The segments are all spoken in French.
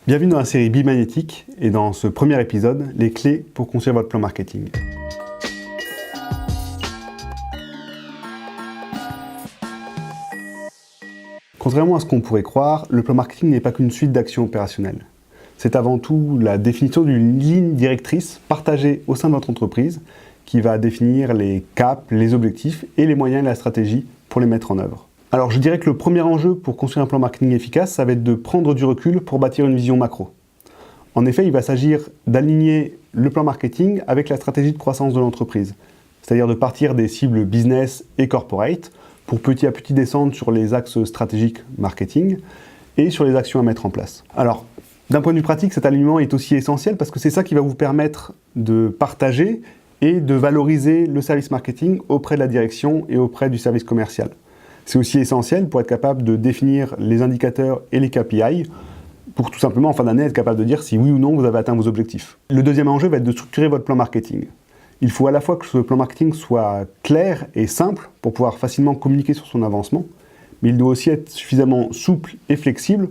Bienvenue dans la série Bimagnétique et dans ce premier épisode, les clés pour construire votre plan marketing. Contrairement à ce qu'on pourrait croire, le plan marketing n'est pas qu'une suite d'actions opérationnelles. C'est avant tout la définition d'une ligne directrice partagée au sein de votre entreprise qui va définir les caps, les objectifs et les moyens et la stratégie pour les mettre en œuvre. Alors je dirais que le premier enjeu pour construire un plan marketing efficace, ça va être de prendre du recul pour bâtir une vision macro. En effet, il va s'agir d'aligner le plan marketing avec la stratégie de croissance de l'entreprise, c'est-à-dire de partir des cibles business et corporate pour petit à petit descendre sur les axes stratégiques marketing et sur les actions à mettre en place. Alors, d'un point de vue pratique, cet alignement est aussi essentiel parce que c'est ça qui va vous permettre de partager et de valoriser le service marketing auprès de la direction et auprès du service commercial. C'est aussi essentiel pour être capable de définir les indicateurs et les KPI pour tout simplement en fin d'année être capable de dire si oui ou non vous avez atteint vos objectifs. Le deuxième enjeu va être de structurer votre plan marketing. Il faut à la fois que ce plan marketing soit clair et simple pour pouvoir facilement communiquer sur son avancement, mais il doit aussi être suffisamment souple et flexible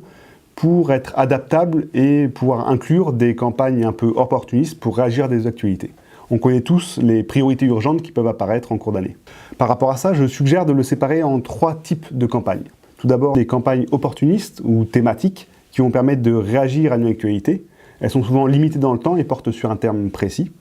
pour être adaptable et pouvoir inclure des campagnes un peu opportunistes pour réagir à des actualités. On connaît tous les priorités urgentes qui peuvent apparaître en cours d'année. Par rapport à ça, je suggère de le séparer en 3 types de campagnes. Tout d'abord, des campagnes opportunistes ou thématiques qui vont permettre de réagir à une actualité. Elles sont souvent limitées dans le temps et portent sur un terme précis.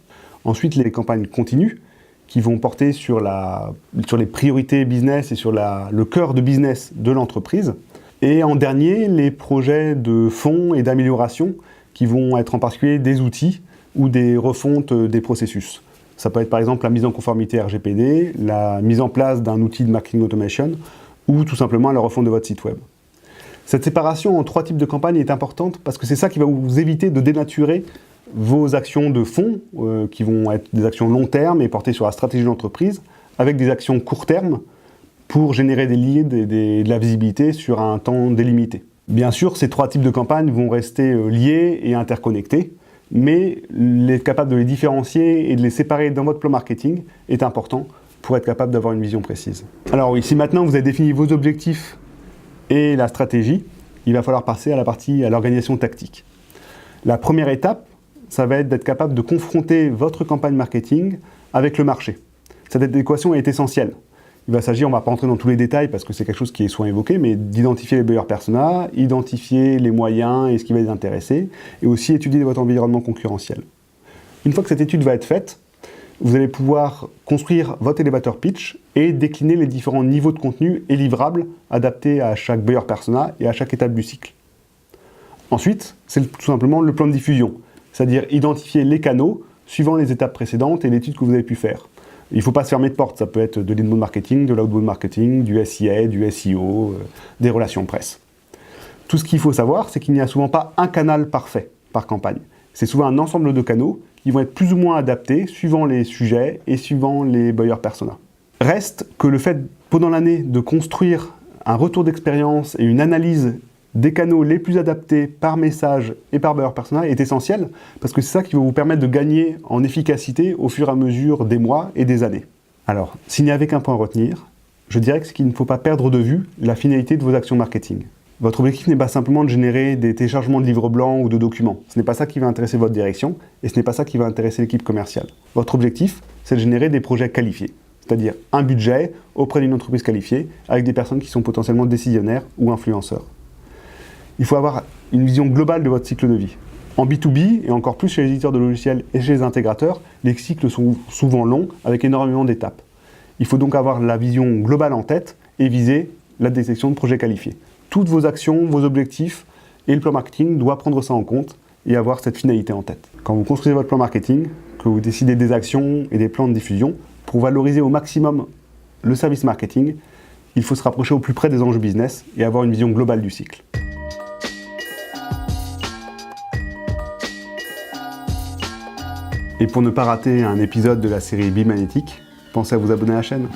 Ensuite, les campagnes continues qui vont porter sur les priorités business et sur le cœur de business de l'entreprise. Et en dernier, les projets de fond et d'amélioration qui vont être en particulier des outils ou des refontes des processus. Ça peut être par exemple la mise en conformité RGPD, la mise en place d'un outil de marketing automation ou tout simplement la refonte de votre site web. Cette séparation en 3 types de campagnes est importante parce que c'est ça qui va vous éviter de dénaturer vos actions de fond qui vont être des actions long terme et portées sur la stratégie de l'entreprise avec des actions court terme pour générer des leads et de la visibilité sur un temps délimité. Bien sûr, ces 3 types de campagnes vont rester liés et interconnectés, mais être capable de les différencier et de les séparer dans votre plan marketing est important pour être capable d'avoir une vision précise. Alors oui, si maintenant vous avez défini vos objectifs et la stratégie, il va falloir passer à l'organisation tactique. La première étape, ça va être d'être capable de confronter votre campagne marketing avec le marché. Cette adéquation est essentielle. Il va s'agir, on ne va pas entrer dans tous les détails parce que c'est quelque chose qui est souvent évoqué, mais d'identifier les buyer personas, identifier les moyens et ce qui va les intéresser, et aussi étudier votre environnement concurrentiel. Une fois que cette étude va être faite, vous allez pouvoir construire votre elevator pitch et décliner les différents niveaux de contenu et livrables adaptés à chaque buyer persona et à chaque étape du cycle. Ensuite, c'est tout simplement le plan de diffusion, c'est-à-dire identifier les canaux suivant les étapes précédentes et l'étude que vous avez pu faire. Il ne faut pas se fermer de porte, ça peut être de l'inbound marketing, de l'outbound marketing, du SIA, du SEO, des relations presse. Tout ce qu'il faut savoir, c'est qu'il n'y a souvent pas un canal parfait par campagne. C'est souvent un ensemble de canaux qui vont être plus ou moins adaptés suivant les sujets et suivant les buyer personas. Reste que le fait, pendant l'année, de construire un retour d'expérience et une analyse des canaux les plus adaptés par message et par buyer persona est essentiel parce que c'est ça qui va vous permettre de gagner en efficacité au fur et à mesure des mois et des années. Alors, s'il n'y avait qu'un point à retenir, je dirais que c'est qu'il ne faut pas perdre de vue la finalité de vos actions marketing. Votre objectif n'est pas simplement de générer des téléchargements de livres blancs ou de documents. Ce n'est pas ça qui va intéresser votre direction et ce n'est pas ça qui va intéresser l'équipe commerciale. Votre objectif, c'est de générer des projets qualifiés, c'est-à-dire un budget auprès d'une entreprise qualifiée avec des personnes qui sont potentiellement décisionnaires ou influenceurs. Il faut avoir une vision globale de votre cycle de vie. En B2B, et encore plus chez les éditeurs de logiciels et chez les intégrateurs, les cycles sont souvent longs, avec énormément d'étapes. Il faut donc avoir la vision globale en tête et viser la détection de projets qualifiés. Toutes vos actions, vos objectifs et le plan marketing doivent prendre ça en compte et avoir cette finalité en tête. Quand vous construisez votre plan marketing, que vous décidez des actions et des plans de diffusion, pour valoriser au maximum le service marketing, il faut se rapprocher au plus près des enjeux business et avoir une vision globale du cycle. Et pour ne pas rater un épisode de la série Bimagnétique, pensez à vous abonner à la chaîne.